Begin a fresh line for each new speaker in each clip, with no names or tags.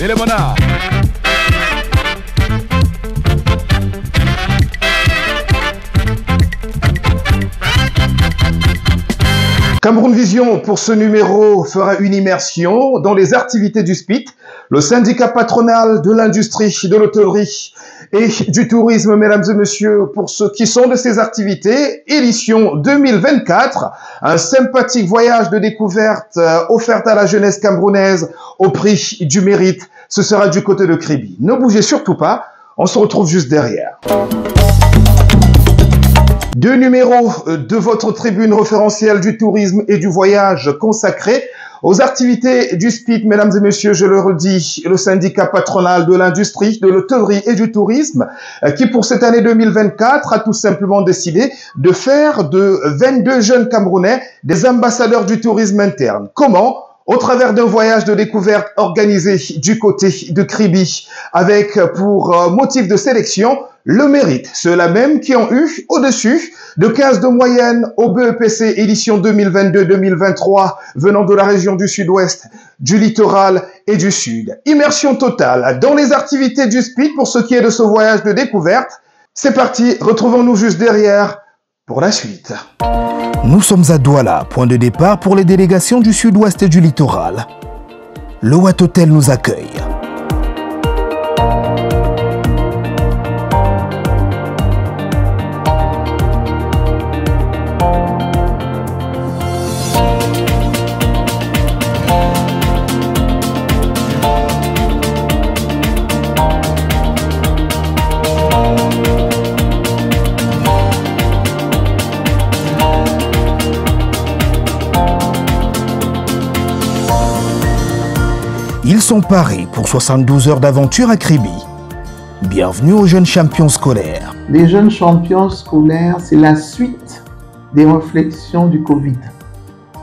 Télémona.
Cameroun Vision, pour ce numéro, fera une immersion dans les activités du SPIT, le syndicat patronal de l'industrie, de l'hôtellerie et du tourisme, mesdames et messieurs, pour ceux qui sont de ces activités, édition 2024, un sympathique voyage de découverte offert à la jeunesse camerounaise au prix du mérite. Ce sera du côté de Kribi. Ne bougez surtout pas, on se retrouve juste derrière. Deux numéros de votre tribune référentielle du tourisme et du voyage consacrés aux activités du SPIT, mesdames et messieurs, je le redis, le syndicat patronal de l'industrie, de l'hôtellerie et du tourisme, qui pour cette année 2024 a tout simplement décidé de faire de 22 jeunes Camerounais des ambassadeurs du tourisme interne. Comment ? Au travers d'un voyage de découverte organisé du côté de Kribi, avec pour motif de sélection le mérite. Ceux-là même qui ont eu au-dessus de 15 de moyenne au BEPC édition 2022-2023 venant de la région du sud-ouest, du littoral et du sud. Immersion totale dans les activités du SPIT pour ce qui est de ce voyage de découverte. C'est parti, retrouvons-nous juste derrière pour la suite.
Nous sommes à Douala, point de départ pour les délégations du sud-ouest et du littoral. Le Wat Hotel nous accueille. Ils sont parés pour 72 heures d'aventure à Kribi. Bienvenue aux jeunes champions scolaires.
Les jeunes champions scolaires, c'est la suite des réflexions du Covid.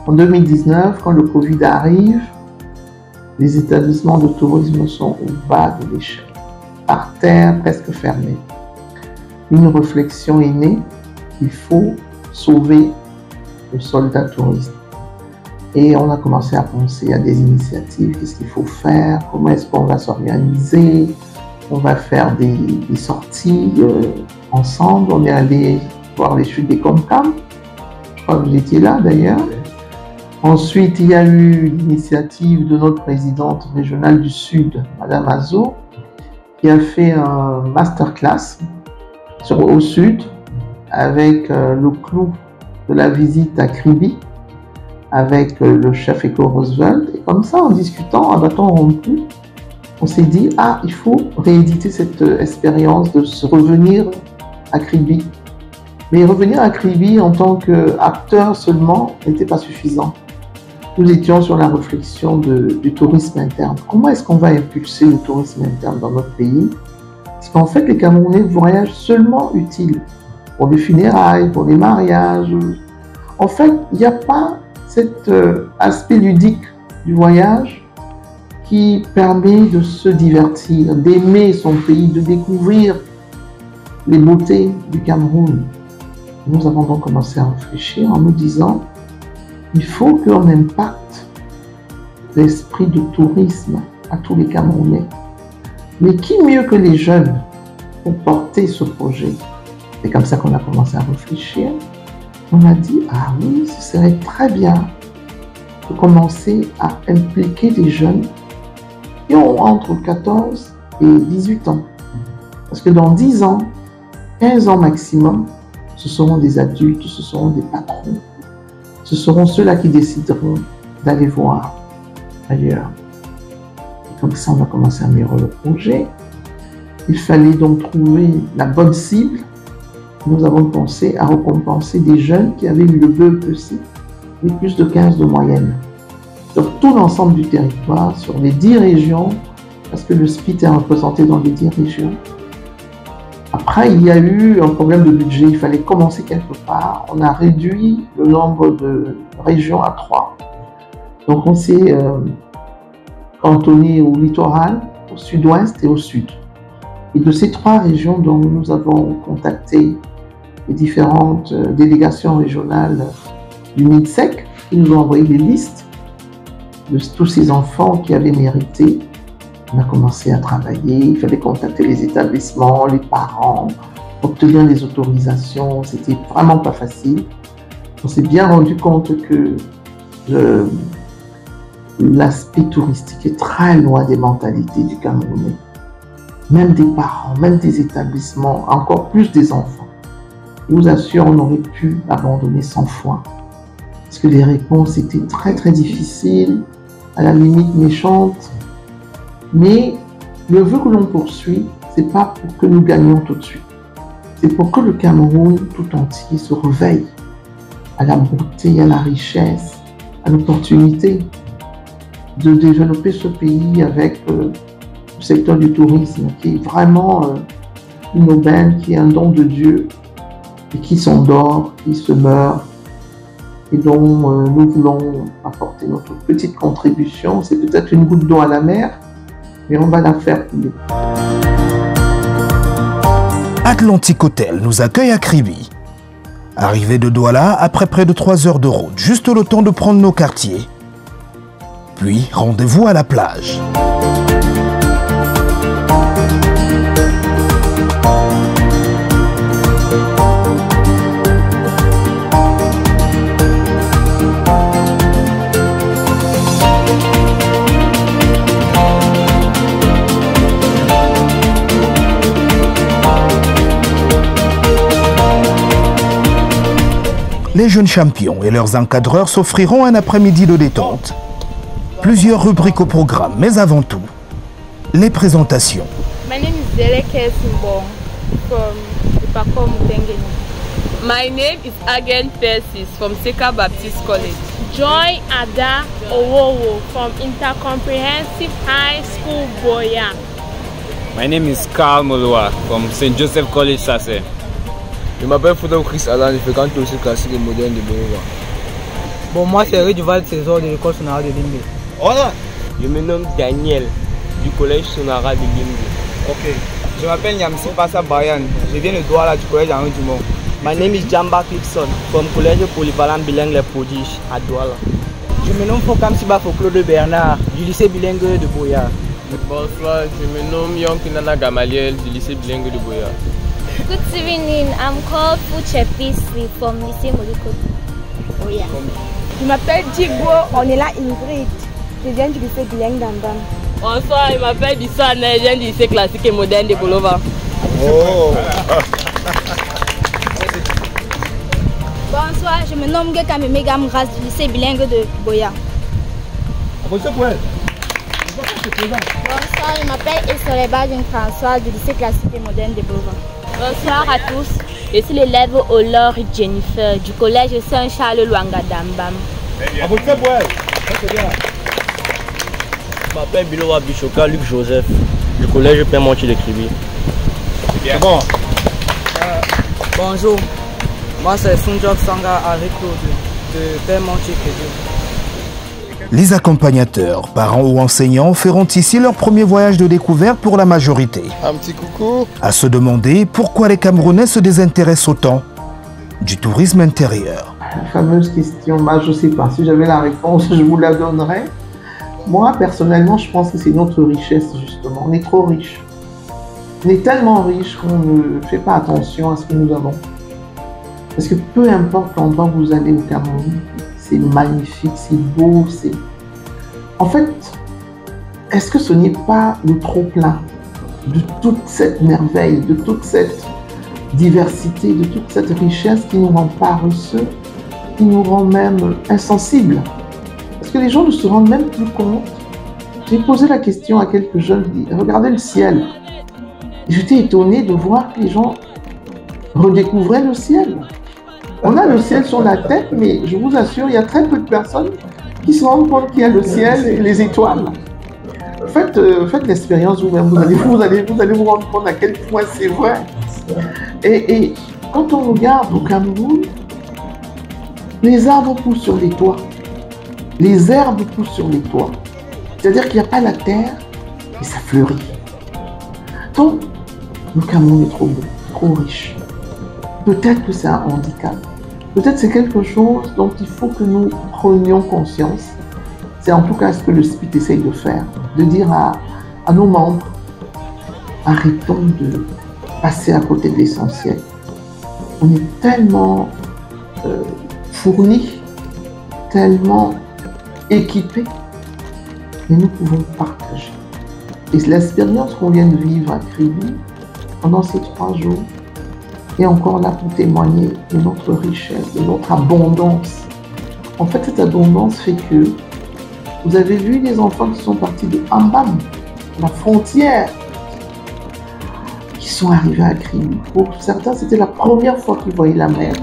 En 2019, quand le Covid arrive, les établissements de tourisme sont au bas de l'échelle, par terre, presque fermés. Une réflexion est née, il faut sauver le soldat touriste. Et on a commencé à penser à des initiatives, qu'est-ce qu'il faut faire, comment est-ce qu'on va s'organiser, on va faire des sorties ensemble, on est allé voir les chutes des Comcam, je crois que vous étiez là d'ailleurs. Ensuite, il y a eu l'initiative de notre présidente régionale du Sud, Madame Azo, qui a fait un masterclass au Sud avec le clou de la visite à Kribi, avec le chef Éco Roosevelt, et comme ça, en discutant, à bâton rompu, on s'est dit, ah, il faut rééditer cette expérience de se revenir à Kribi. Mais revenir à Kribi en tant qu'acteur seulement n'était pas suffisant. Nous étions sur la réflexion du tourisme interne. Comment est-ce qu'on va impulser le tourisme interne dans notre pays? Parce qu'en fait, les Camerounais voyagent seulement utiles pour les funérailles, pour les mariages. En fait, il n'y a pas cet aspect ludique du voyage qui permet de se divertir, d'aimer son pays, de découvrir les beautés du Cameroun. Nous avons donc commencé à réfléchir en nous disant il faut qu'on impacte l'esprit de tourisme à tous les Camerounais. Mais qui mieux que les jeunes pour porter ce projet? C'est comme ça qu'on a commencé à réfléchir. On a dit, ah oui, ce serait très bien de commencer à impliquer des jeunes qui ont entre 14 et 18 ans. Parce que dans 10 ans, 15 ans maximum, ce seront des adultes, ce seront des patrons. Ce seront ceux-là qui décideront d'aller voir ailleurs. Et comme ça, on a commencé à améliorer le projet. Il fallait donc trouver la bonne cible. Nous avons pensé à récompenser des jeunes qui avaient eu le BEPC, et plus de 15 de moyenne, sur tout l'ensemble du territoire, sur les 10 régions, parce que le SPIT est représenté dans les 10 régions. Après, il y a eu un problème de budget, il fallait commencer quelque part. On a réduit le nombre de régions à 3. Donc on s'est cantonné au littoral, au sud-ouest et au sud. Et de ces 3 régions dont nous avons contacté les différentes délégations régionales du MINSEC, qui nous ont envoyé des listes de tous ces enfants qui avaient mérité On a commencé à travailler, il fallait contacter les établissements, les parents, obtenir des autorisations, c'était vraiment pas facile. On s'est bien rendu compte que l'aspect touristique est très loin des mentalités du Camerounais. Même des parents, même des établissements, encore plus des enfants. Je vous assure, on aurait pu abandonner 100 fois. Parce que les réponses étaient très très difficiles, à la limite méchantes. Mais le vœu que l'on poursuit, c'est pas pour que nous gagnions tout de suite. C'est pour que le Cameroun tout entier se réveille à la beauté, à la richesse, à l'opportunité de développer ce pays avec le secteur du tourisme qui est vraiment une aubaine, qui est un don de Dieu et qui s'endort, qui se meurt et dont nous voulons apporter notre petite contribution. C'est peut-être une goutte d'eau à la mer, mais on va la faire couler.
Atlantic Hotel nous accueille à Kribi. Arrivé de Douala après près de 3 heures de route, juste le temps de prendre nos quartiers. Puis rendez-vous à la plage. Les jeunes champions et leurs encadreurs s'offriront un après-midi de détente. Plusieurs rubriques au programme, mais avant tout, les présentations.
My name is Zeleke Simbong from Ipako Mutengeni.
My name is Agen Persis from Seka Baptist College.
Joy Ada Owowo from Intercomprehensive High School Boya.
My name is Carl Moloa from St. Joseph College Sassé.
Je m'appelle Foudou Chris Alan, je fréquente aussi classique et moderne de Boya.
Bon, moi c'est Duval César de l'école Sonara de Limbe.
Voilà.
Je me nomme Daniel du collège Sonara de Limbe.
Ok. Je m'appelle Nyamsi Passa Bayan. Je viens de Douala du collège Henri Dumont.
My name is Jamba Clipson from collège polyvalent bilingue Les Prodiges à Douala.
Je me nomme Fokam Siba Claude Bernard du lycée bilingue de Boya.
Bonsoir, je me nomme Yonkinana Gamaliel du lycée bilingue de Boya.
Good evening, I'm called Fuche Pisli from lycée Moliko. Boya.
Je m'appelle Djigo, on est là Ingrid. Je viens du lycée bilingue d'Ambam.
Bonsoir, je m'appelle Dissane, je viens du lycée classique et moderne de Bolova.
Oh. Bonsoir, je me nomme Gekame Megam Ras du lycée bilingue de Boya. Bonsoir, je m'appelle Essoreba Jean François du lycée classique et moderne de Bolova.
Bonsoir à tous, je suis l'élève Olor Jennifer du collège Saint-Charles Luanga d'Ambam.
Je m'appelle Bilowa Bichoka Luc Joseph du collège Père-Montier de Kribi.
C'est bon. Bonjour, moi c'est Sunjok Sanga avec de Père-Montier de Kribi.
Les accompagnateurs, parents ou enseignants feront ici leur premier voyage de découverte pour la majorité.
Un petit coucou.
À se demander pourquoi les Camerounais se désintéressent autant du tourisme intérieur.
La fameuse question, je ne sais pas, si j'avais la réponse, je vous la donnerais. Moi, personnellement, je pense que c'est notre richesse, justement. On est trop riche. On est tellement riche qu'on ne fait pas attention à ce que nous avons. Parce que peu importe l'endroit où vous allez au Cameroun, c'est magnifique, c'est beau, c'est... En fait, est-ce que ce n'est pas le trop-plein de toute cette merveille, de toute cette diversité, de toute cette richesse qui nous rend paresseux, qui nous rend même insensibles? Parce que les gens ne se rendent même plus compte. J'ai posé la question à quelques jeunes, regardez le ciel. J'étais étonné de voir que les gens redécouvraient le ciel. On a le ciel sur la tête, mais je vous assure, il y a très peu de personnes qui se rendent compte qu'il y a le ciel et les étoiles. Faites l'expérience vous-même, vous allez vous rendre compte à quel point c'est vrai. Et quand on regarde au Cameroun, les arbres poussent sur les toits. Les herbes poussent sur les toits. C'est-à-dire qu'il n'y a pas la terre et ça fleurit. Donc, le Cameroun est trop beau, trop riche. Peut-être que c'est un handicap. Peut-être que c'est quelque chose dont il faut que nous prenions conscience. C'est en tout cas ce que le SPIT essaye de faire. De dire à nos membres, arrêtons de passer à côté de l'essentiel. On est tellement fournis, tellement équipés, et nous pouvons partager. Et l'expérience qu'on vient de vivre à Kribi pendant ces 3 jours est encore là pour témoigner de notre richesse, de notre abondance. En fait, cette abondance fait que vous avez vu les enfants qui sont partis de Ambam, la frontière, qui sont arrivés à Kribi. Pour certains, c'était la première fois qu'ils voyaient la mer.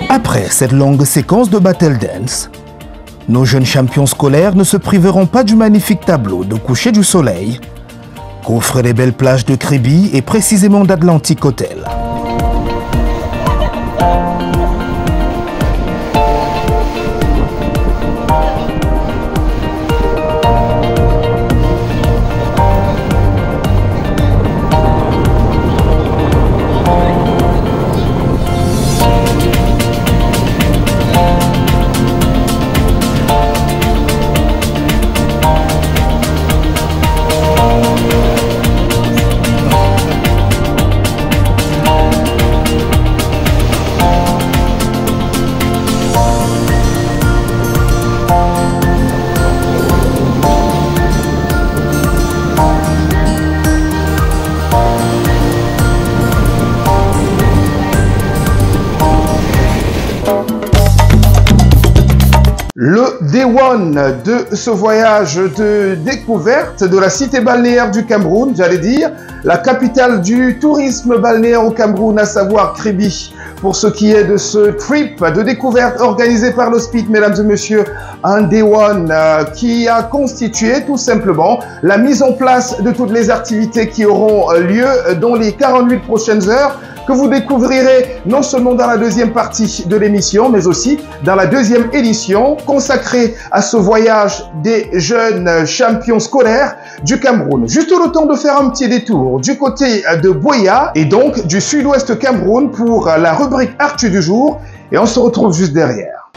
Après cette longue séquence de battle dance, nos jeunes champions scolaires ne se priveront pas du magnifique tableau de coucher du soleil qu'offrent les belles plages de Kribi et précisément d'Atlantic Hotel.
Le Day One de ce voyage de découverte de la cité balnéaire du Cameroun, j'allais dire, la capitale du tourisme balnéaire au Cameroun, à savoir Kribi. Pour ce qui est de ce trip de découverte organisé par le SPIT, mesdames et messieurs, un Day One qui a constitué tout simplement la mise en place de toutes les activités qui auront lieu dans les 48 prochaines heures, que vous découvrirez non seulement dans la deuxième partie de l'émission, mais aussi dans la deuxième édition consacrée à ce voyage des jeunes champions scolaires du Cameroun. Juste le temps de faire un petit détour du côté de Buea et donc du sud-ouest Cameroun pour la rubrique Actu du jour, et on se retrouve juste derrière.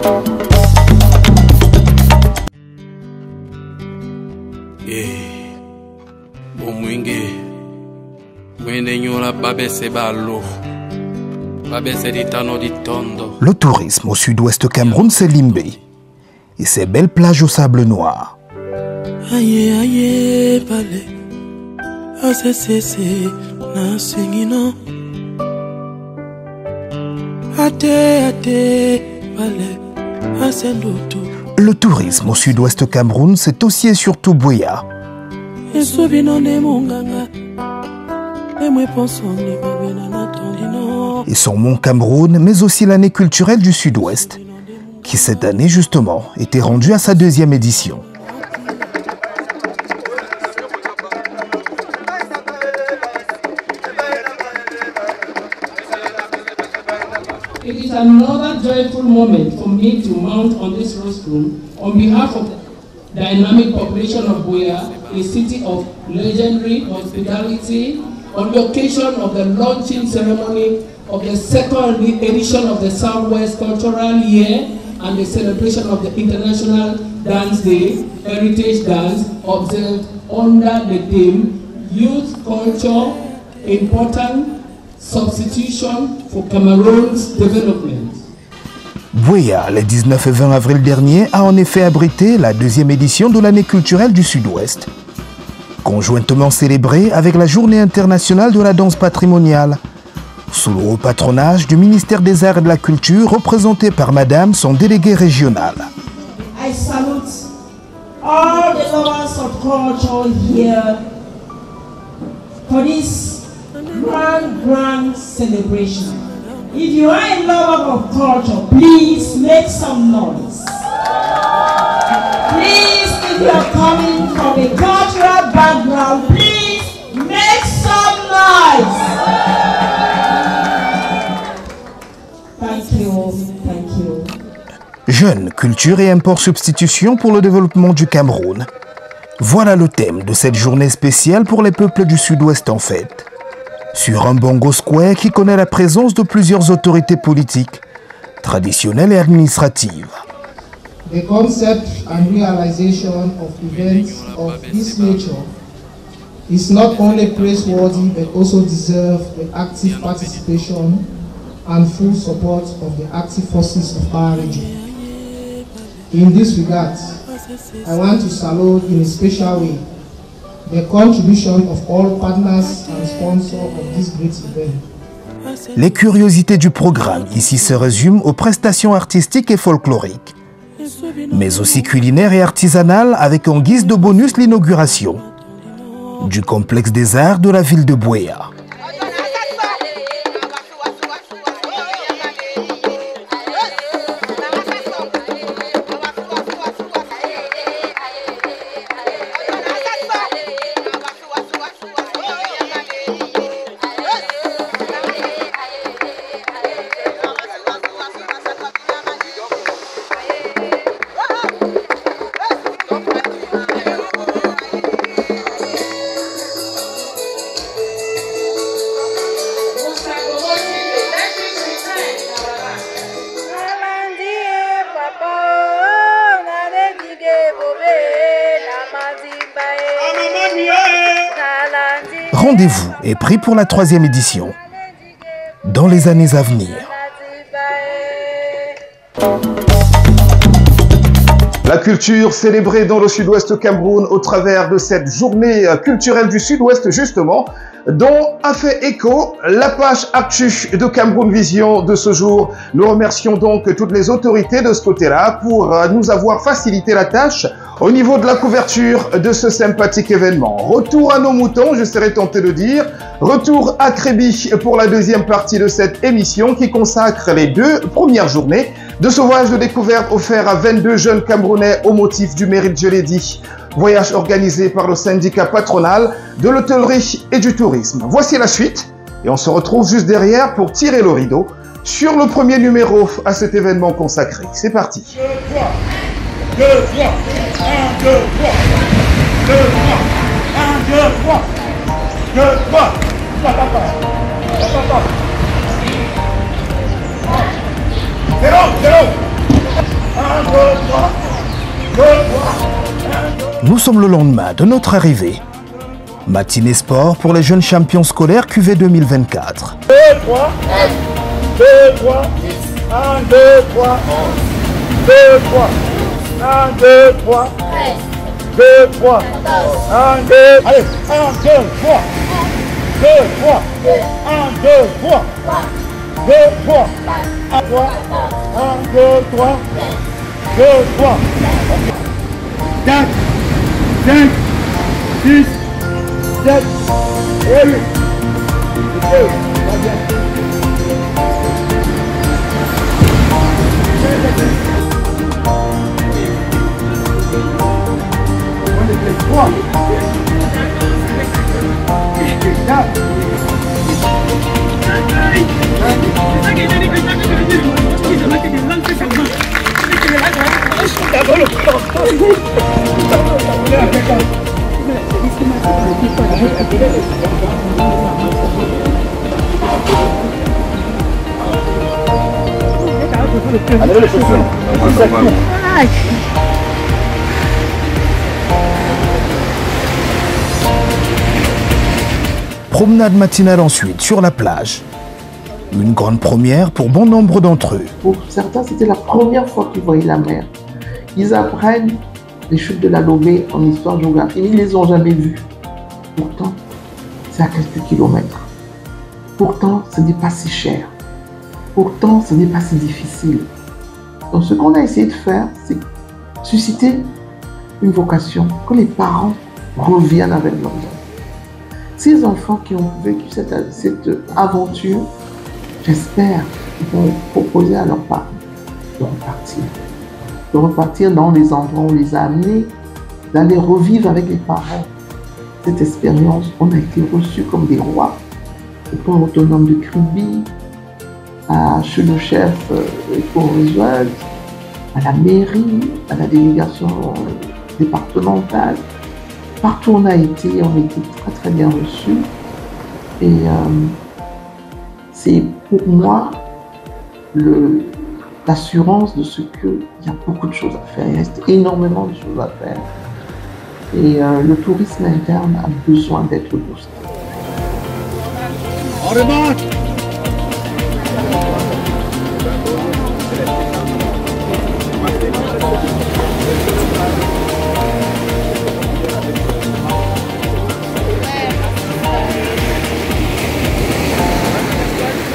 Le tourisme au sud-ouest Cameroun, c'est Limbé et ses belles plages au sable noir. Le tourisme au sud-ouest Cameroun, c'est aussi et surtout Buea. Et son Mont Cameroun, mais aussi l'année culturelle du Sud-Ouest, qui cette année justement était rendue à sa deuxième édition.
It is another joyful moment for me to mount on this rostrum on behalf of dynamic population of Buea, a city of legendary hospitality, on the occasion of the launching ceremony of the second edition of the Southwest Cultural Year and the celebration of the International Dance Day, Heritage Dance, observed under the theme Youth Culture, Important Substitution for Cameroon's Development.
Buea, le 19 et 20 avril dernier, a en effet abrité la deuxième édition de l'année culturelle du Sud-Ouest, conjointement célébrée avec la Journée internationale de la danse patrimoniale, sous le haut patronage du ministère des Arts et de la Culture, représenté par Madame, son délégué régional.
I salute all the lovers of culture here for this grand celebration. If you are a lover of culture, please make some noise. Please, if you are coming from a cultural background, please make some noise. Thank you, thank you.
Jeunes, culture et import substitution pour le développement du Cameroun. Voilà le thème de cette journée spéciale pour les peuples du Sud-Ouest en fête. Sur un Bongo Square qui connaît la présence de plusieurs autorités politiques, traditionnelles et administratives.
The concept and realization of events of this nature is not only praiseworthy but also deserves the active participation and full support of the active forces of our region. In this regard, I want to salute in a special way the contribution of all partners and sponsors of this great event.
Les curiosités du programme ici se résument aux prestations artistiques et folkloriques, mais aussi culinaires et artisanales avec en guise de bonus l'inauguration du complexe des arts de la ville de Buea. Rendez-vous est pris pour la 3e édition, dans les années à venir.
La culture célébrée dans le Sud-Ouest Cameroun au travers de cette journée culturelle du Sud-Ouest justement, dont a fait écho la page Actu de Cameroun Vision de ce jour. Nous remercions donc toutes les autorités de ce côté-là pour nous avoir facilité la tâche au niveau de la couverture de ce sympathique événement. Retour à nos moutons, je serais tenté de dire. Retour à Créby pour la deuxième partie de cette émission qui consacre les 2 premières journées de ce voyage de découverte offert à 22 jeunes Camerounais au motif du mérite, je l'ai dit. Voyage organisé par le syndicat patronal de l'hôtellerie et du tourisme. Voici la suite et on se retrouve juste derrière pour tirer le rideau sur le premier numéro à cet événement consacré. C'est parti.
2, 3, 1, 2, 3, 2, 3, 1, 2, 3, 2, 3, zéro, 1, 2, 3, 2, 3.
Nous sommes le lendemain de notre arrivée. Matinée sport pour les jeunes champions scolaires QV 2024.
2, 3, 2, 3, 1, 2, 3, 2, 3, 1, 2, 3, 2, 3, 1, 2, allez, 1, 2, 3, 2, 3, 1, 2, 3, 2, 3, 1, 3, 1, 2, 3, 2, 3, 4, 5, 6, 7, et 8. Très bien. Allez, les chaussures.
Promenade matinale ensuite sur la plage. Une grande première pour bon nombre d'entre eux.
Pour certains, c'était la première fois qu'ils voyaient la mer. Ils apprennent les chutes de la Lomé en histoire-géographie, mais ils ne les ont jamais vues. Pourtant, c'est à quelques kilomètres. Pourtant, ce n'est pas si cher. Pourtant, ce n'est pas si difficile. Donc, ce qu'on a essayé de faire, c'est susciter une vocation, que les parents reviennent avec leurs enfants. Ces enfants qui ont vécu cette aventure, j'espère qu'ils vont proposer à leurs parents de repartir. De repartir dans les endroits où on les a amenés, d'aller revivre avec les parents cette expérience. On a été reçus comme des rois au port autonome de Kribi, chez le chef éco-réseau, à la mairie, à la délégation départementale. Partout où on a été très très bien reçus. Et c'est pour moi l'assurance de ce qu'il y a beaucoup de choses à faire. Il reste énormément de choses à faire. Et le tourisme interne a besoin d'être boosté.
On remonte.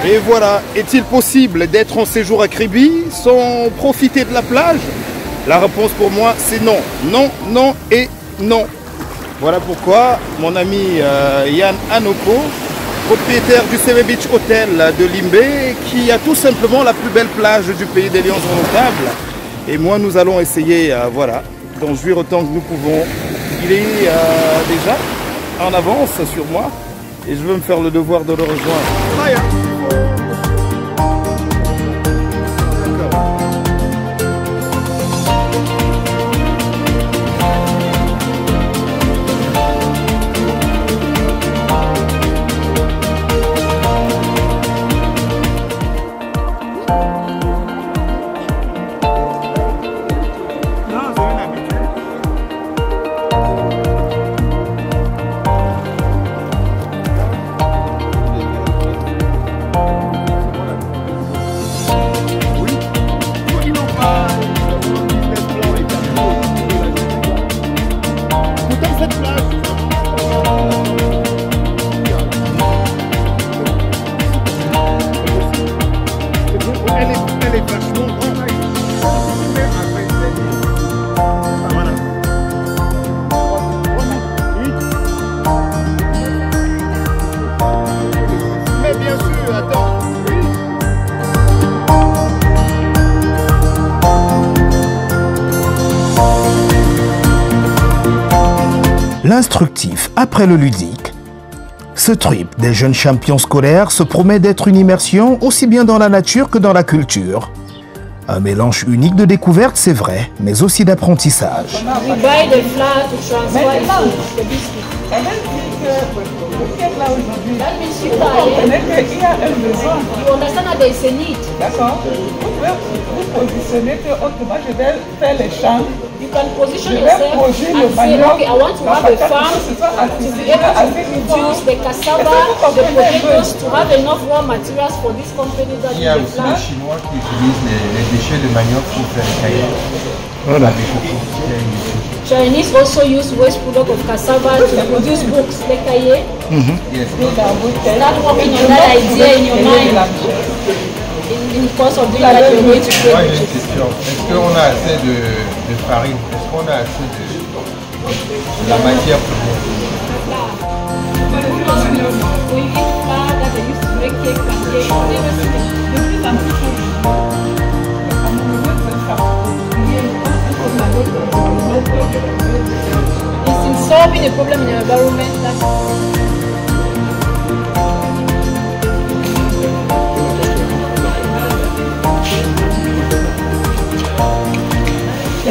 Et voilà, est-il possible d'être en séjour à Kribi sans profiter de la plage? La réponse pour moi, c'est non. Non, non et non. Voilà pourquoi mon ami Yann Anoko, propriétaire du CV Beach Hotel de Limbé, qui a tout simplement la plus belle plage du pays des Lions Indomptables. Et moi, nous allons essayer voilà, d'en jouir autant que nous pouvons. Il est déjà en avance sur moi et je veux me faire le devoir de le rejoindre.
L'instructif après le ludique. Ce trip des jeunes champions scolaires se promet d'être une immersion aussi bien dans la nature que dans la culture. Un mélange unique de découvertes, c'est vrai, mais aussi d'apprentissage.
We buy the flour to transfer the biscuit. That means you understand that there is a need.
D'accord. Vous positionnez que autrement je vais faire les champs.
You can position yourself and say, okay, I want to have a farm to be able to produce the cassava, the potatoes, to have enough raw materials for this company that
il y a aussi les Chinois qui utilisent les déchets de manioc pour faire les cahiers.
Voilà.
Chinese also use waste product of cassava to produce books, les cahiers.
Yes.
Start working on that idea in your mind. In the course of doing that, you're going to
Moi, j'ai une question. Est-ce qu'on a assez de farine? Est-ce qu'on a assez de la matière première?
It's in solving a problem in your environment.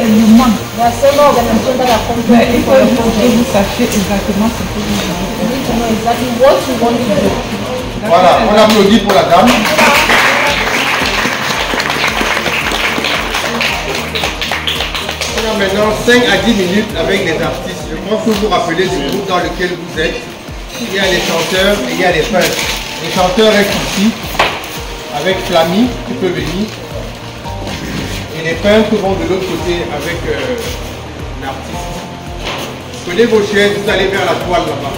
Il manque.
la seule organisation dans la compagnie.
Il faut que vous sachiez exactement ce que vous voulez.
Voilà, on applaudit pour la dame. On a maintenant 5 à 10 minutes avec les artistes. Je pense que vous vous rappelez du groupe dans lequel vous êtes. Il y a les chanteurs et il y a les peintres. Les chanteurs restent ici avec Flammy, tu peux venir. Et les peintres vont de l'autre côté avec l'artiste. Prenez vos chaises, vous allez vers la toile là-bas.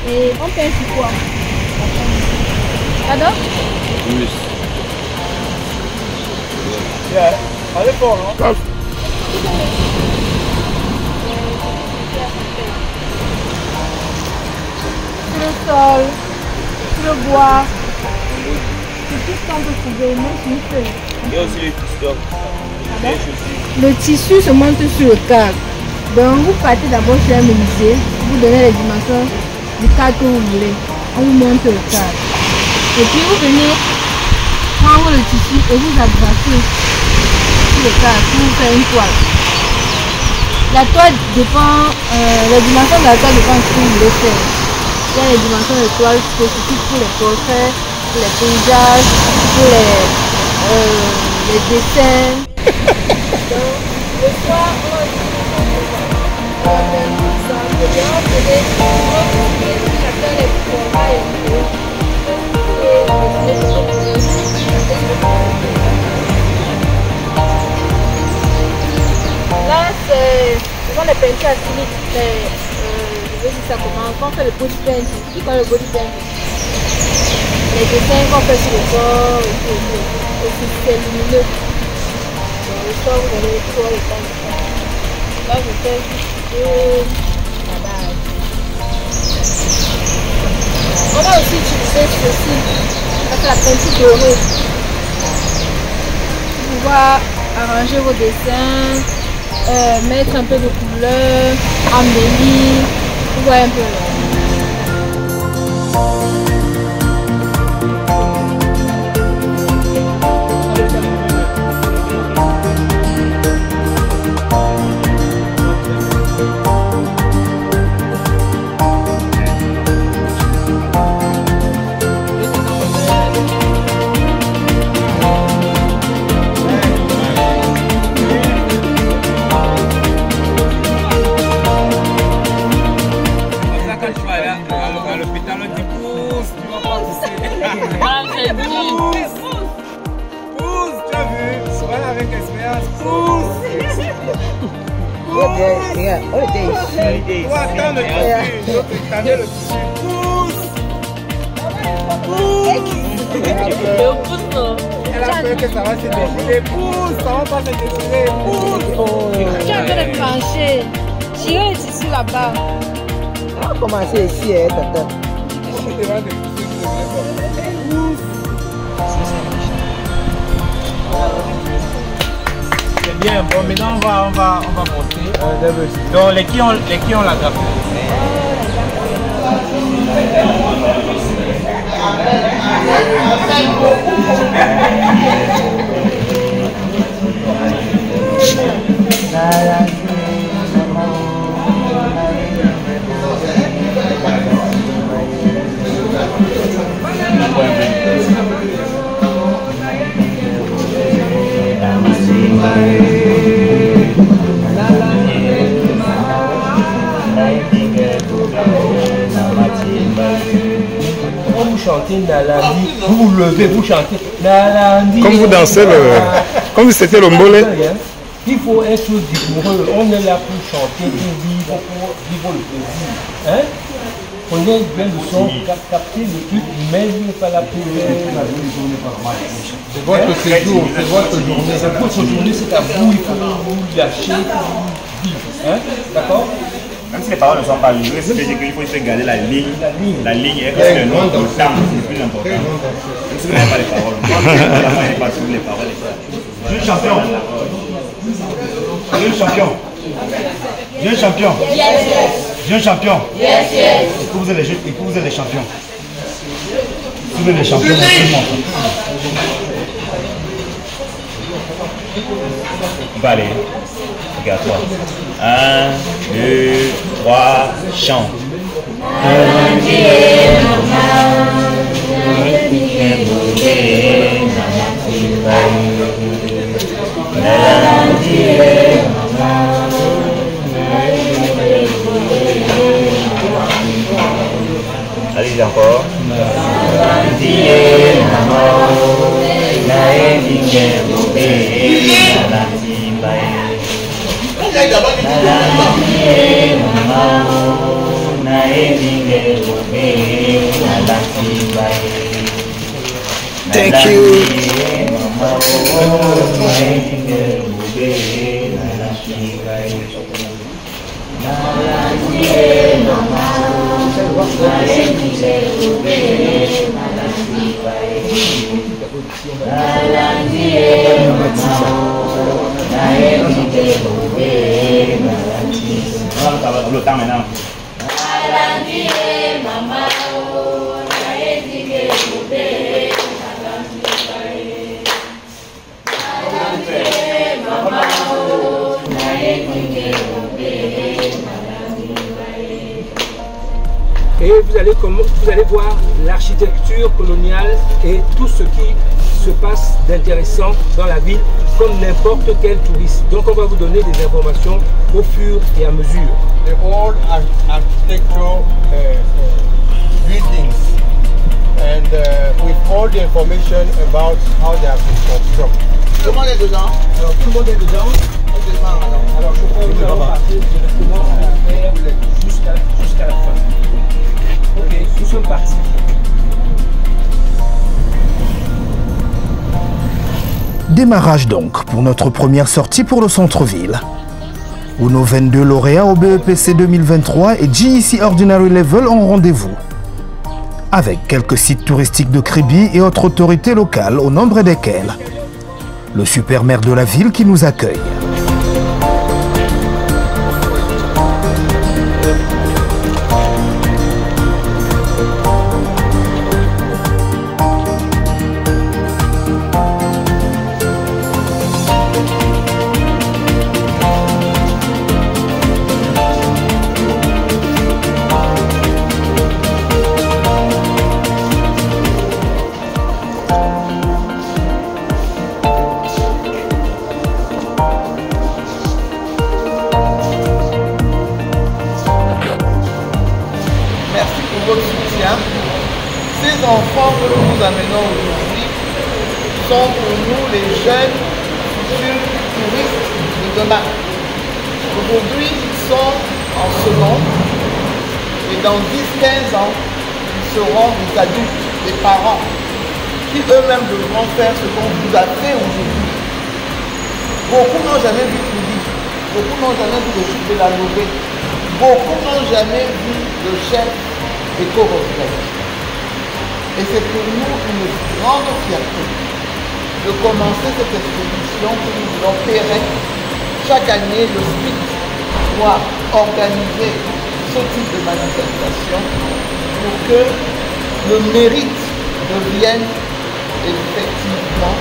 Et on peint sur quoi? Pardon?
Oui.
Allez fort, non?
Sur le sol, sur le bois. C'est tout ce qu'on peut trouver, même sur une feuille.
Il y a aussi les tissus.
Le tissu se monte sur le cadre. Donc vous partez d'abord chez un menuisier, vous donnez les dimensions du cadre que vous voulez. On vous monte le cadre. Et puis vous venez prendre le tissu et vous abracez sur le cadre pour vous faire une toile. La toile dépend, les dimensions de la toile dépendent de ce que vous voulez faire. Il y a les dimensions de toile spécifiques pour les portraits, pour les paysages, pour les dessins. Donc, le soir, là, ce sont les peintures acryliques. Je vais dire ça comment. Quand on fait le body paint, qui fait le body paint? Les dessins qu'on fait sur le corps et tout. Aussi, c'est lumineux. Le soir, vous allez voir le temps. Là, je fais juste la base. On va aussi utiliser ceci. Ça, c'est la peinture dorée. Pour pouvoir arranger vos dessins, mettre un peu de couleur, embellir. Vous voyez un peu là.
Elle a peur que ça va se déchirer. Pousse, ça va pas se déchirer. Pousse.
Tu es en train de plancher. Tirez le tissu là-bas.
On va commencer ici, tata.
C'est bien, bon, maintenant on va monter. Donc les qui ont la grappe.
Vous chantez Nalandi, vous vous levez, vous chantez Nalandi.
Comme vous dansez, comme si c'était le mbolé.
Il faut être vigoureux, on est là pour chanter, pour vivre le plaisir. Hein? Prenez bien le son, captez le truc, mais il n'est pas là pour
C'est votre séjour, c'est votre journée.
C'est votre journée, c'est à vous, il faut vous lâcher, il faut vous vivre. Hein? D'accord?
Même si les paroles ne sont pas livrées, c'est dire qu'il faut garder la ligne. La ligne est parce que le temps, c'est plus important. Même si vous n'avez pas les paroles, vous n'avez pas toutes les paroles. Jeune champion. Jeune champion. Jeune champion. Jeune champion. Et que vous êtes les champions. Soulevez les champions. On va aller. Regarde toi. 1, 2, 3, chant. Allez encore.
Thank you.
Le temps maintenant.
Et vous allez voir l'architecture coloniale et tout ce qui se passe d'intéressant dans la ville, comme n'importe quel touriste. Donc on va vous donner des informations au fur et à mesure.
The old architectural buildings and with all the information about how they have been constructed.
Tout le monde est dedans.
Alors tout le monde est dedans. Alors je crois que nous allons partir directement à la mer jusqu'à la fin. Ok, nous sommes partis.
Démarrage donc pour notre première sortie pour le centre-ville, où nos 22 lauréats au BEPC 2023 et GEC Ordinary Level ont rendez-vous, avec quelques sites touristiques de Kribi et autres autorités locales, au nombre desquelles le super maire de la ville qui nous accueille.
Ces enfants que nous amenons aujourd'hui sont pour nous les jeunes futurs touristes de demain. Aujourd'hui, ils sont en seconde et dans 10-15 ans, ils seront des adultes, des parents qui eux-mêmes devront faire ce qu'on vous a fait aujourd'hui. Beaucoup n'ont jamais vu Kribi, beaucoup n'ont jamais vu le chute de la Lobé, beaucoup n'ont jamais vu le chef éco-retraite. Et c'est pour nous une grande fierté de commencer cette expédition que nous voulons pérenne. Chaque année, le SPIC doit organiser ce type de manifestation pour que le mérite devienne effectivement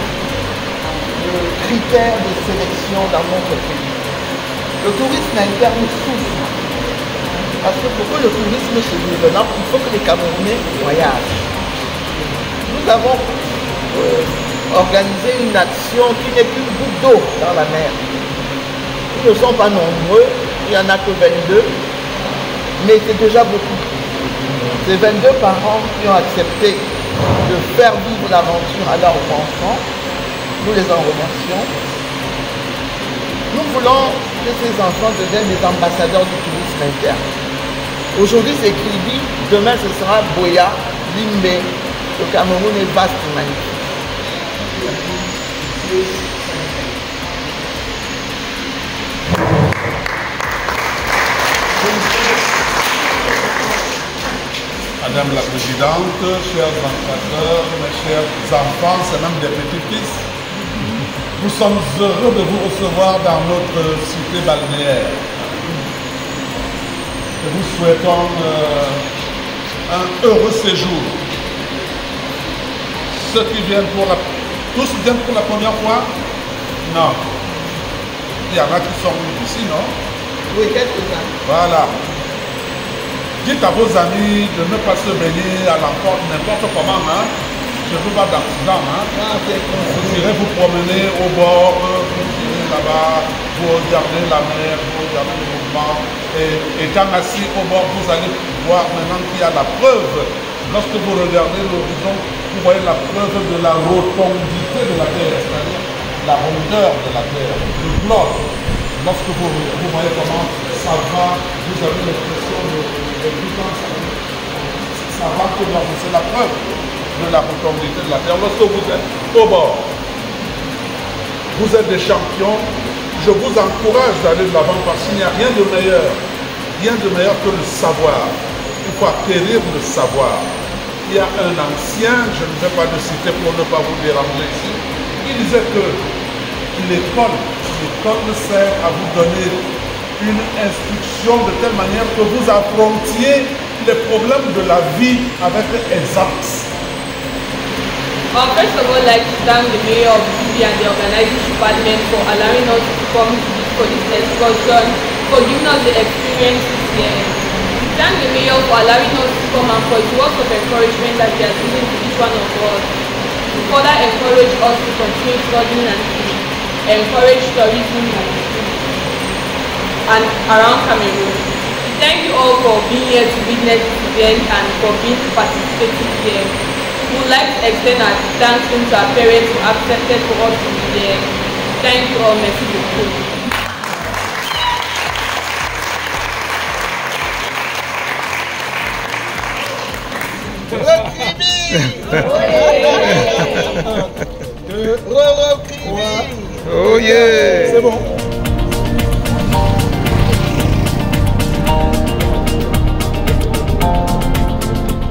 le critère de sélection dans notre pays. Le tourisme interne souffre. Parce que pour que le tourisme se développe, il faut que les Camerounais voyagent. Nous avons organisé une action qui n'est plus une goutte d'eau dans la mer. Ils ne sont pas nombreux, il n'y en a que 22, mais c'est déjà beaucoup. C'est 22 parents qui ont accepté de faire vivre l'aventure à leurs enfants. Nous les en remercions. Nous voulons que ces enfants deviennent des ambassadeurs du tourisme interne. Aujourd'hui c'est Kribi, demain ce sera Boya, Limbe. Le Cameroun est vaste et magnifique.
Madame la Présidente, chers encadreurs, mes chers enfants, c'est même des petits-fils, nous sommes heureux de vous recevoir dans notre cité balnéaire. Nous souhaitons un heureux séjour. ceux qui viennent pour la... Tous viennent pour la première fois? Non. Il y en a qui sont ici, non?
Oui, quelques-uns.
Voilà. Dites à vos amis de ne pas se baigner à l'emporte, n'importe comment, hein. Je ne veux pas d'accident, hein. Vous irez vous promener au bord, vous irez là-bas, vous regardez la mer, vous regardez le mouvement. Et étant assis au bord, vous allez voir maintenant qu'il y a la preuve. Lorsque vous regardez l'horizon, vous voyez la preuve de la rotondité de la Terre, c'est-à-dire la rondeur de la Terre, le globe. Lorsque vous voyez comment ça va, vous avez l'expression de ça va que c'est la preuve de la rotondité de la Terre. Lorsque vous êtes au bord, vous êtes des champions. Je vous encourage d'aller de l'avant parce qu'il n'y a rien de meilleur que le savoir. Il faut acquérir le savoir. Il y a un ancien, je ne vais pas le citer pour ne pas vous déranger ici, il disait que l'école sert à vous donner une instruction de telle manière que vous affrontiez les problèmes de la vie avec aisance.
First of all, I'd like to thank the Mayor of Kibi and the organizing department for allowing us to come for this excursion, for giving us the experiences here. We thank the Mayor for allowing us to come and for his words of encouragement that he has given to each one of us. To further encourage us to continue studying and to encourage tourism and around Cameroon. We thank you all for being here to witness this event and for being participating here. We would like to extend our thanks to our parents who accepted for us to be there. Thank you all, merci beaucoup.
Oh yeah!
C'est bon.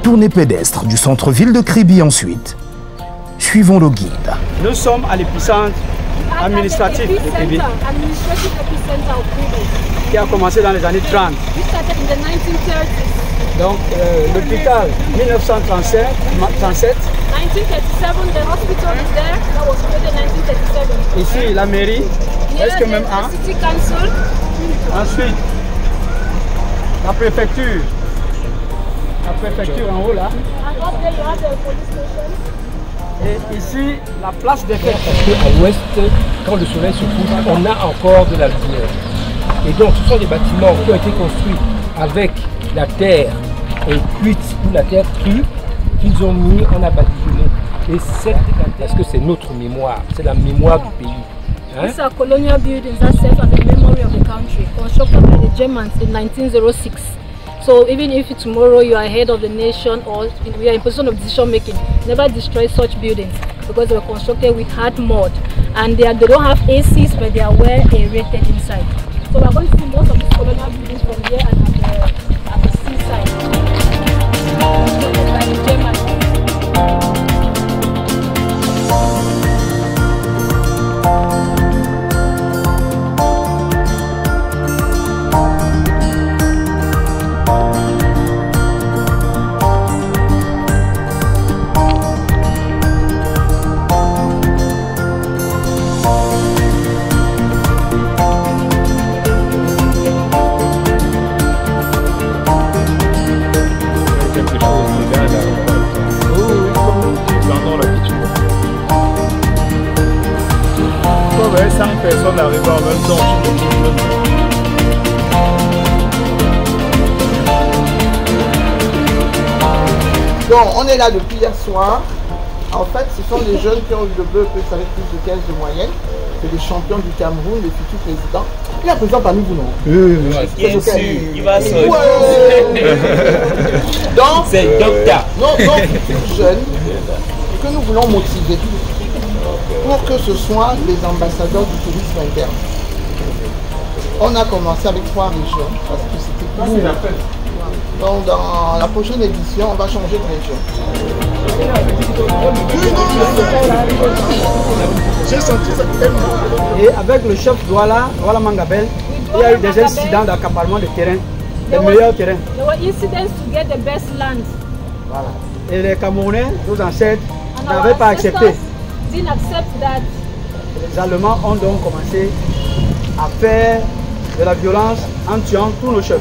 Tournée pédestre du centre-ville de Kribi ensuite. Suivons le guide.
Nous sommes à l'épicentre administratif de Kribi, qui a commencé dans les années 30. Donc l'hôpital 1937.
1937, the hospital is there. That was created in 1937.
Ici la mairie, est-ce que même un?
City Council.
Ensuite, la préfecture. La préfecture en haut là.
And up there you have the police station.
Et ici, la place des fêtes.
Parce qu'à l'ouest, quand le soleil se couche, on a encore de la lumière. Et donc, ce sont des bâtiments qui ont été construits avec la terre cuite ou la terre crue qu'ils ont mis en abattement. Et c'est parce que c'est notre mémoire, c'est la mémoire du pays.
Hein? These are colonial buildings that serve as the memory of the country, constructed by the Germans in 1906. So even if tomorrow you are head of the nation or we are in position of decision making, never destroy such buildings because they were constructed with hard mud and they don't have ACs, but they are well aerated inside. So we are going to see most of these colonial buildings from here and at the seaside. By the Germans.
Personne n'arrive en même temps.
Donc, on est là depuis hier soir. En fait, ce sont des jeunes qui ont eu le bœuf avec plus de 15 de moyenne. C'est des champions du Cameroun, les futurs présidents. Il y a un président parmi vous, non?
Bien sûr, il va sortir.
Donc,
c'est docteur.
Nos futurs jeunes que nous voulons motiver pour que ce soit les ambassadeurs du tourisme interne. On a commencé avec 3 régions parce que c'était plus lourd. Donc dans la prochaine édition, on va changer de région.
Et avec le chef Douala Mangabel, il y a eu des incidents d'accaparement de terrain, des meilleurs terrains.
There were incidents to get the best land.
Voilà. Et les Camerounais, nos ancêtres, n'avaient pas accepté.
Didn't accept that.
Les Allemands ont donc commencé à faire de la violence en tuant tous nos chefs.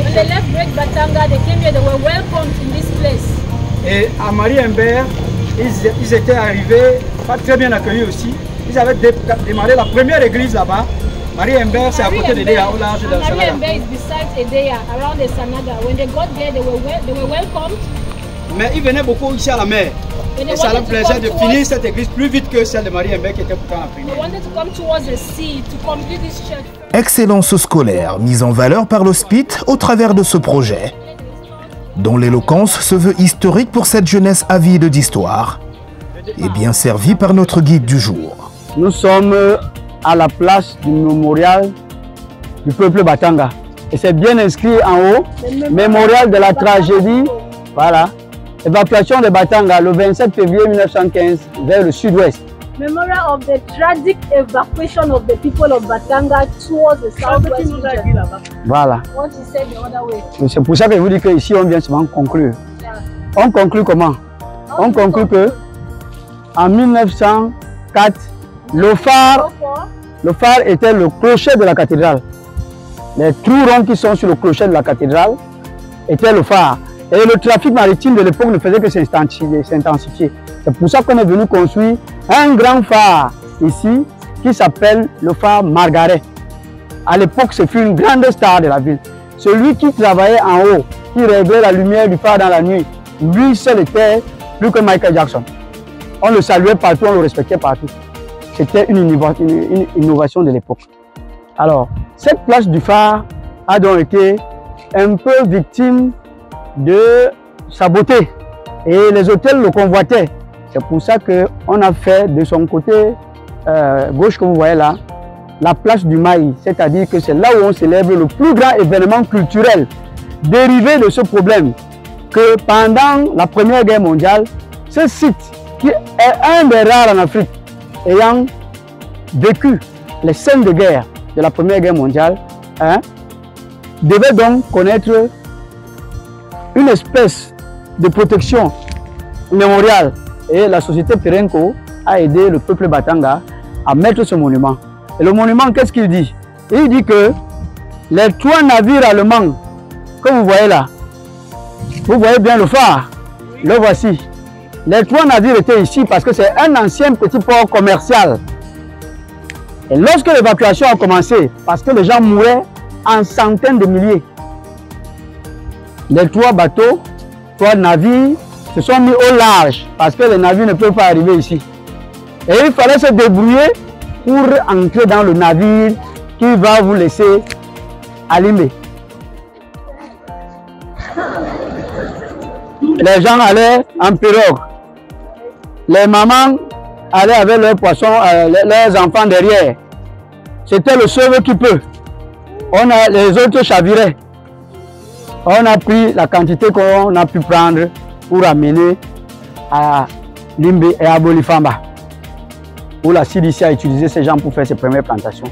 When they left Great Batanga, they came here, they were welcomed in this place.
Et à Marie-Imbert, ils étaient arrivés, pas très bien accueillis aussi. Ils avaient démarré la première église là-bas. Marie-Imbert, c'est à côté d'Edea, au large de Sanaga.
Marie-Imbert is beside Edea, around the Sanaga. When they got there, they were welcomed.
Mais ils venaient beaucoup ici à la mer. Et ça leur plaisait de finir cette église plus vite que celle de Marie-Imbert qui était pourtant la première.
They wanted to come towards the sea to complete this church.
Excellence scolaire mise en valeur par l'hospice au travers de ce projet, dont l'éloquence se veut historique pour cette jeunesse avide d'histoire et bien servie par notre guide du jour.
Nous sommes à la place du mémorial du peuple Batanga. Et c'est bien inscrit en haut, mémorial de la tragédie, voilà, évacuation de Batanga le 27 février 1915 vers le sud-ouest.
Memorial of the tragic evacuation of the people of Batanga towards the southwest region.
Voilà.
What he said the other way.
C'est pour ça que je vous dis qu'ici on vient souvent conclure. Yeah. On conclut comment? On conclut que en 1904, le phare était le clocher de la cathédrale. Les trous ronds qui sont sur le clocher de la cathédrale étaient le phare. Et le trafic maritime de l'époque ne faisait que s'intensifier. C'est pour ça qu'on est venu construire un grand phare ici qui s'appelle le phare Margaret. À l'époque, ce fut une grande star de la ville. Celui qui travaillait en haut, qui réglait la lumière du phare dans la nuit, lui seul était plus que Michael Jackson. On le saluait partout, on le respectait partout. C'était une innovation de l'époque. Alors, cette place du phare a donc été un peu victime de sa beauté. Et les hôtels le convoitaient. C'est pour ça qu'on a fait de son côté gauche que vous voyez là, la place du Maï. C'est-à-dire que c'est là où on célèbre le plus grand événement culturel dérivé de ce problème. Que pendant la Première Guerre mondiale, ce site, qui est un des rares en Afrique ayant vécu les scènes de guerre de la Première Guerre mondiale, devait donc connaître une espèce de protection mémoriale. Et la société Perenco a aidé le peuple Batanga à mettre ce monument. Et le monument, qu'est-ce qu'il dit? Il dit que les 3 navires allemands que vous voyez là, vous voyez bien le phare, le voici. Les 3 navires étaient ici parce que c'est un ancien petit port commercial. Et lorsque l'évacuation a commencé, parce que les gens mouraient en centaines de milliers, les 3 bateaux, 3 navires se sont mis au large parce que les navires ne peuvent pas arriver ici. Et il fallait se débrouiller pour entrer dans le navire qui va vous laisser allumer. Les gens allaient en pirogue. Les mamans allaient avec leurs poissons, leurs enfants derrière. C'était le seul qui peut. Les autres chaviraient. On a pris la quantité qu'on a pu prendre pour amener à Limbe et à Bolifamba, où la CDC a utilisé ces gens pour faire ses premières plantations.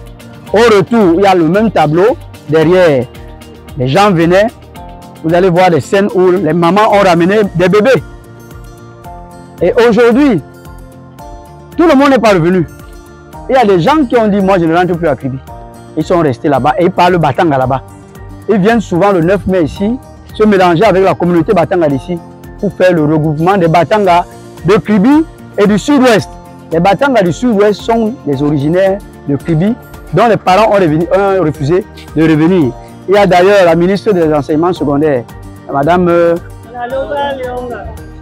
Au retour, il y a le même tableau. Derrière, les gens venaient. Vous allez voir des scènes où les mamans ont ramené des bébés. Et aujourd'hui, tout le monde n'est pas revenu. Il y a des gens qui ont dit, moi je ne rentre plus à Kribi. Ils sont restés là-bas et ils parlent Batanga là-bas. Ils viennent souvent le 9 mai ici, se mélanger avec la communauté Batanga d'ici pour faire le regroupement des Batanga de Kribi et du sud-ouest. Les Batanga du sud-ouest sont les originaires de Kribi, dont les parents ont refusé de revenir. Il y a d'ailleurs la ministre des enseignements secondaires, Madame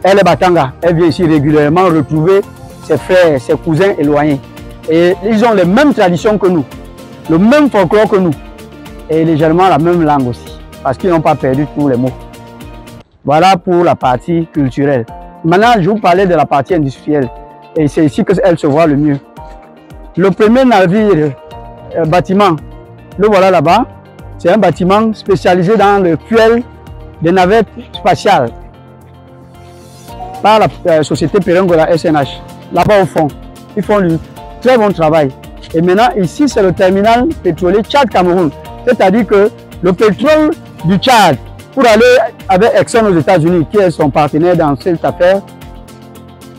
elle est Batanga. Elle vient ici régulièrement retrouver ses frères, ses cousins éloignés. Et ils ont les mêmes traditions que nous, le même folklore que nous, et légèrement la même langue aussi, parce qu'ils n'ont pas perdu tous les mots. Voilà pour la partie culturelle. Maintenant, je vous parlais de la partie industrielle, et c'est ici qu'elle se voit le mieux. Le premier navire bâtiment, le voilà là-bas, c'est un bâtiment spécialisé dans le fuel des navettes spatiales par la société Perengola SNH. Là-bas au fond, ils font du très bon travail. Et maintenant, ici, c'est le terminal pétrolier Tchad-Cameroun. C'est-à-dire que le pétrole du Tchad, pour aller avec Exxon aux États-Unis, qui est son partenaire dans cette affaire,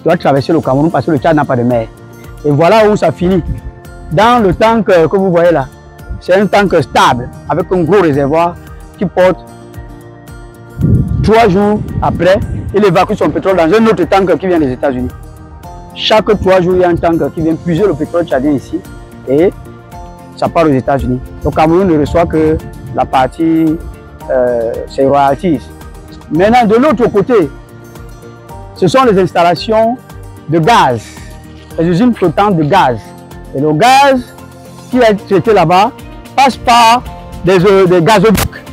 doit traverser le Cameroun parce que le Tchad n'a pas de mer. Et voilà où ça finit. Dans le tank que vous voyez là, c'est un tank stable avec un gros réservoir qui porte 3 jours après, il évacue son pétrole dans un autre tank qui vient des États-Unis. Chaque 3 jours, il y a un tank qui vient puiser le pétrole tchadien ici et ça part aux États-Unis. Le Cameroun ne reçoit que la partie, ses royalties. Maintenant, de l'autre côté, ce sont les installations de gaz, les usines flottantes de gaz. Et le gaz qui est traité là-bas passe par des gazoducs.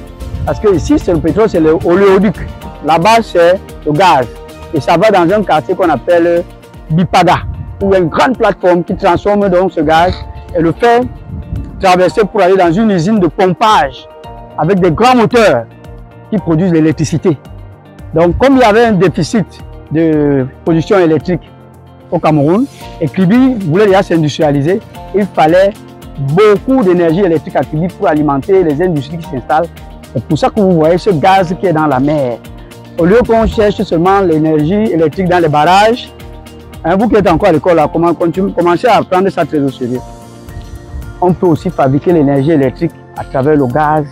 Parce que ici, c'est le pétrole, c'est l'oléoduc. Là-bas, c'est le gaz. Et ça va dans un quartier qu'on appelle Bipaga, où il y a une grande plateforme qui transforme donc ce gaz et le fait traverser pour aller dans une usine de pompage avec des grands moteurs qui produisent l'électricité. Donc, comme il y avait un déficit de production électrique au Cameroun et Kribi voulait déjà s'industrialiser, il fallait beaucoup d'énergie électrique à Kribi pour alimenter les industries qui s'installent. C'est pour ça que vous voyez ce gaz qui est dans la mer. Au lieu qu'on cherche seulement l'énergie électrique dans les barrages, hein, vous qui êtes encore à l'école, commencez à prendre ça très au sérieux. On peut aussi fabriquer l'énergie électrique à travers le gaz.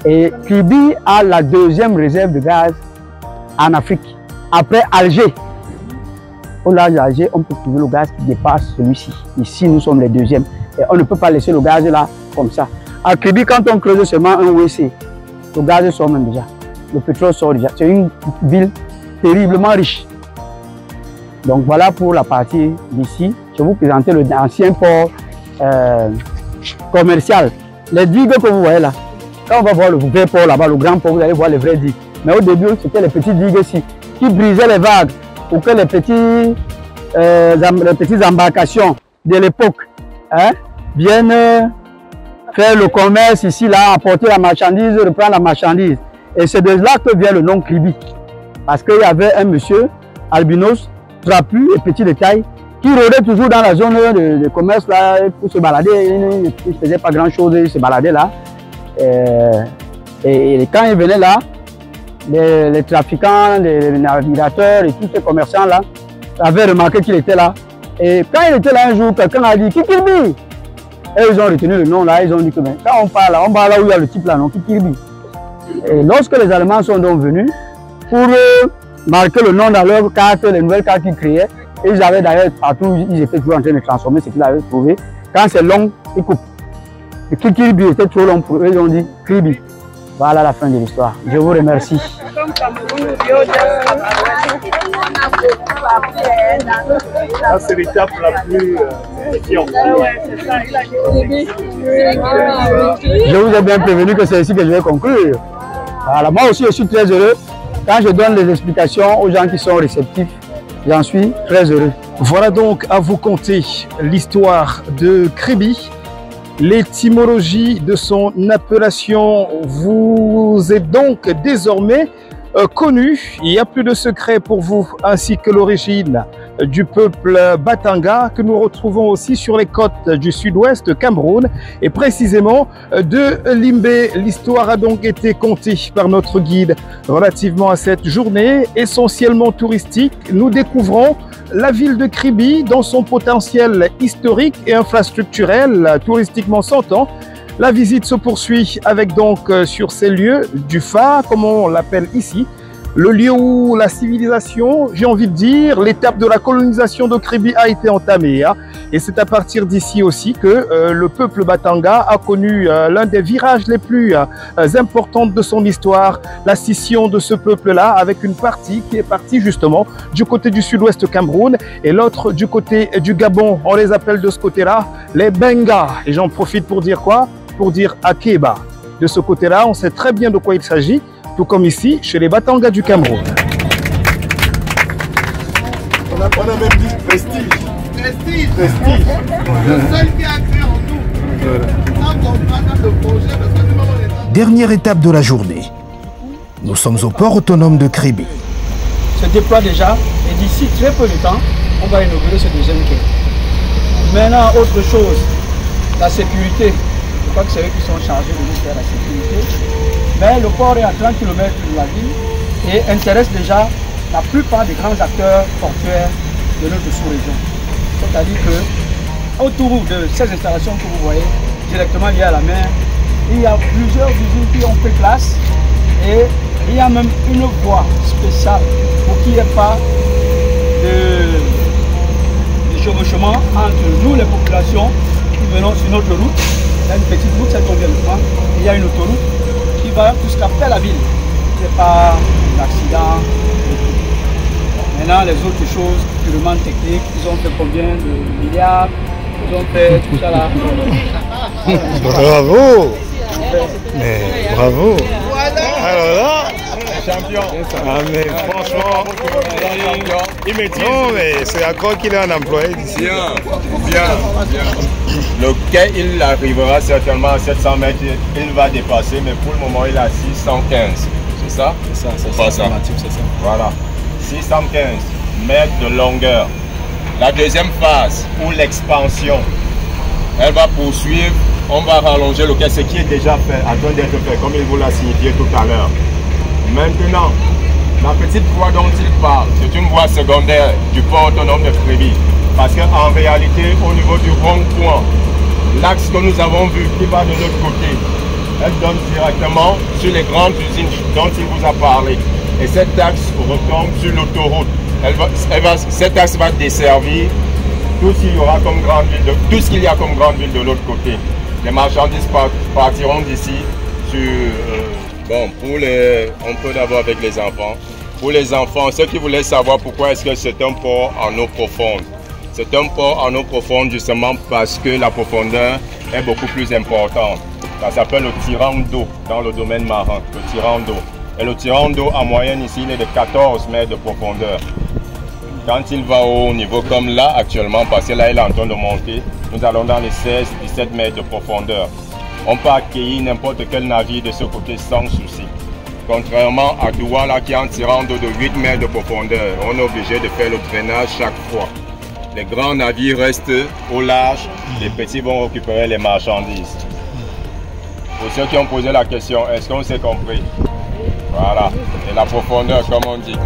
Et Kribi a la deuxième réserve de gaz en Afrique, après Alger. Au large d'Alger, on peut trouver le gaz qui dépasse celui-ci. Ici, nous sommes les deuxièmes. Et on ne peut pas laisser le gaz là comme ça. À Kribi, quand on creuse seulement un WC, le gaz sort même déjà. Le pétrole sort déjà. C'est une ville terriblement riche. Donc voilà pour la partie d'ici. Je vais vous présenter l'ancien port commercial. Les digues que vous voyez là, quand on va voir le vrai port là-bas, le grand port, vous allez voir les vrais digues. Mais au début, c'était les petites digues ici qui brisaient les vagues pour que les petites embarcations de l'époque viennent faire le commerce ici, là, apporter la marchandise, reprendre la marchandise. Et c'est de là que vient le nom Kribi. Parce qu'il y avait un monsieur, albinos, trapu et petit de taille, qui rôdait toujours dans la zone de commerce là, pour se balader. Il ne faisait pas grand chose, il se baladait là. Et quand il venait là, les trafiquants, les navigateurs et tous ces commerçants là avaient remarqué qu'il était là. Et quand il était là un jour, quelqu'un a dit Kikirbi. Et ils ont retenu le nom là, ils ont dit que ben, quand on parle là où il y a le type là, non, Kikirbi. Et lorsque les Allemands sont donc venus pour marquer le nom dans leur carte, les nouvelles cartes qu'ils créaient, ils avaient d'ailleurs partout, ils étaient toujours en train de transformer ce qu'ils avaient trouvé. Quand c'est long, ils coupent. Et Kikirbi était trop long pour eux, ils ont dit Kribi. Voilà la fin de l'histoire. Je vous remercie.
C'est l'étape la plus
Je vous ai bien prévenu que c'est ici que je vais conclure. Voilà, moi aussi, je suis très heureux. Quand je donne les explications aux gens qui sont réceptifs, j'en suis très heureux.
Voilà donc à vous conter l'histoire de Kribi. L'étymologie de son appellation vous est donc désormais connue. Il n'y a plus de secret pour vous, ainsi que l'origine du peuple Batanga que nous retrouvons aussi sur les côtes du sud-ouest Cameroun et précisément de Limbé. L'histoire a donc été contée par notre guide relativement à cette journée essentiellement touristique. Nous découvrons la ville de Kribi dans son potentiel historique et infrastructurel, touristiquement s'entend. La visite se poursuit avec donc sur ces lieux du phare, comme on l'appelle ici, le lieu où la civilisation, j'ai envie de dire, l'étape de la colonisation de Kribi a été entamée. Et c'est à partir d'ici aussi que le peuple Batanga a connu l'un des virages les plus importants de son histoire, la scission de ce peuple-là avec une partie qui est partie justement du côté du sud-ouest Cameroun et l'autre du côté du Gabon. On les appelle de ce côté-là les Benga. Et j'en profite pour dire quoi? Pour dire Akeba. De ce côté-là, on sait très bien de quoi il s'agit, tout comme ici, chez les Batanga du Cameroun.
On a même dit prestige.
Prestige. Prestige. Le seul qui a créé en nous. Sans comprendre le projet, parce que nous, on est...
Dernière étape de la journée. Nous sommes au port autonome de Kribi.
Se déploie déjà et d'ici très peu de temps, on va inaugurer ce deuxième quai. Maintenant, autre chose, la sécurité. Je crois que c'est eux qui sont chargés de nous faire la sécurité. Mais le port est à 30 km de la ville et intéresse déjà
la plupart des grands acteurs portuaires de notre sous-région. C'est-à-dire que autour de ces installations que vous voyez, directement liées à la mer, il y a plusieurs usines qui ont fait classe et il y a même une voie spéciale pour qu'il n'y ait pas de chevauchement entre nous, les populations, qui venons sur notre route. Il y a une petite route, celle qu'on vient de prendre, il y a une autoroute qui va jusqu'après la ville. Ce n'est pas d'accident. Maintenant, les autres choses purement techniques, ils ont fait combien de milliards, ils ont fait tout ça là.
Bravo! Mais bravo! Alors là,
champion.
Ah mais franchement, il me dit non mais c'est à quoi qu'il est un employé d'ici.
Bien. Le quai, il arrivera certainement à 700 mètres, il va dépasser, mais pour le moment il est à 615. C'est ça? C'est ça, c'est ça. Voilà. 615 mètres de longueur. La deuxième phase, pour l'expansion, elle va poursuivre. On va rallonger le quai, ce qui est déjà fait, en train d'être fait, comme il vous l'a signifié tout à l'heure. Maintenant, la petite voie dont il parle, c'est une voie secondaire du port autonome de Kribi. Parce qu'en réalité, au niveau du rond-point, l'axe que nous avons vu qui va de l'autre côté, elle donne directement sur les grandes usines dont il vous a parlé. Et cet axe retombe sur l'autoroute. Cet axe va desservir tout ce qu'il y aura comme grande ville, tout ce qu'il y a comme grande ville de l'autre côté. Les marchandises partiront d'ici sur... bon, on peut d'abord avec les enfants. Pour les enfants, ceux qui voulaient savoir pourquoi est-ce que c'est un port en eau profonde. C'est un port en eau profonde justement parce que la profondeur est beaucoup plus importante. Ça s'appelle le tirant d'eau dans le domaine marin, le tirant d'eau. Et le tirant d'eau en moyenne ici, il est de 14 mètres de profondeur. Quand il va au niveau comme là actuellement, parce que là il est en train de monter, nous allons dans les 16-17 mètres de profondeur. On peut accueillir n'importe quel navire de ce côté sans souci. Contrairement à Douala qui est en tirant d'eau de 8 mètres de profondeur, on est obligé de faire le drainage chaque fois. Les grands navires restent au large, les petits vont récupérer les marchandises. Pour ceux qui ont posé la question, est-ce qu'on s'est compris? Voilà, et la profondeur comme on dit.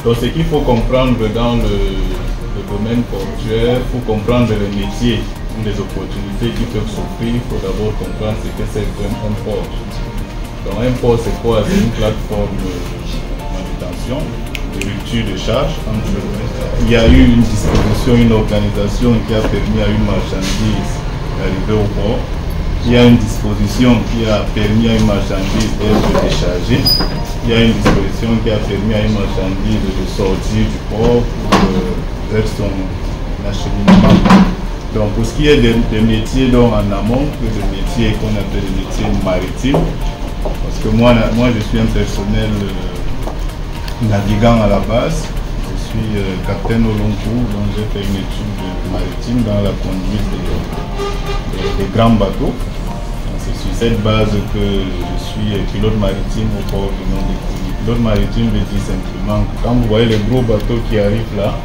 Donc ce qu'il faut comprendre dans le domaine portuaire, il faut comprendre les métiers, les opportunités qui peuvent s'offrir. Il faut d'abord comprendre ce que c'est un port. Donc un port c'est quoi? C'est une plateforme de manutention, de rupture de charge. Il y a eu une distribution, une organisation qui a permis à une marchandise d'arriver au port. Il y a une disposition qui a permis à une marchandise d'être déchargée. Il y a une disposition qui a permis à une marchandise de sortir du port pour faire son acheminement. Donc pour ce qui est des métiers en amont, des métiers qu'on appelle les métiers maritimes, parce que moi je suis un personnel navigant à la base. Je suis capitaine au long cours, donc j'ai fait une étude maritime dans la conduite des grands bateaux. C'est sur cette base que je suis pilote maritime au port de Nord-Kribi. Pilote maritime veut dire simplement que quand vous voyez les gros bateaux qui arrivent là,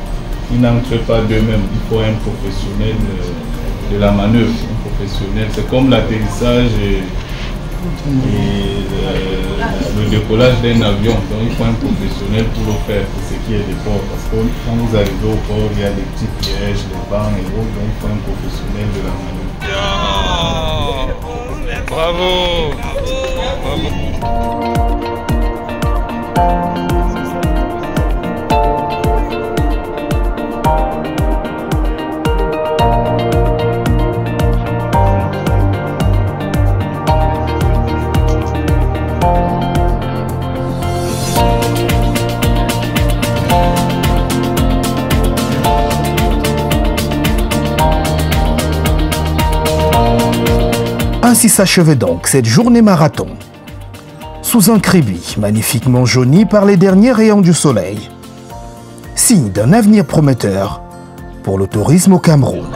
ils n'entrent pas d'eux-mêmes. Il faut un professionnel de la manœuvre, un professionnel. C'est comme l'atterrissage et le décollage d'un avion. Donc il faut un professionnel pour le faire, pour ce qui est des ports. Parce que quand vous arrivez au port, il y a des petits pièges, des bancs et autres. Donc il faut un professionnel de la manœuvre.
Bravo!
Ainsi s'achevait donc cette journée marathon. Sous un Kribi magnifiquement jauni par les derniers rayons du soleil. Signe d'un avenir prometteur pour le tourisme au Cameroun.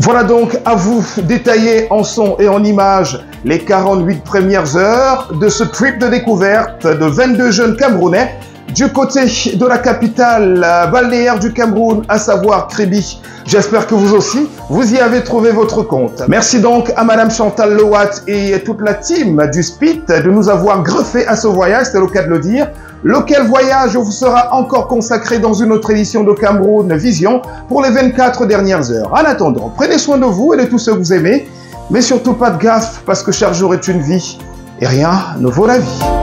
Voilà donc à vous détailler en son et en images les 48 premières heures de ce trip de découverte de 22 jeunes Camerounais du côté de la capitale balnéaire du Cameroun, à savoir Kribi. J'espère que vous aussi, vous y avez trouvé votre compte. Merci donc à Madame Chantal Lowat et toute la team du SPIT de nous avoir greffé à ce voyage, c'est le cas de le dire. Lequel voyage vous sera encore consacré dans une autre édition de Cameroun Vision pour les 24 dernières heures. En attendant, prenez soin de vous et de tous ceux que vous aimez, mais surtout pas de gaffe parce que chaque jour est une vie et rien ne vaut la vie.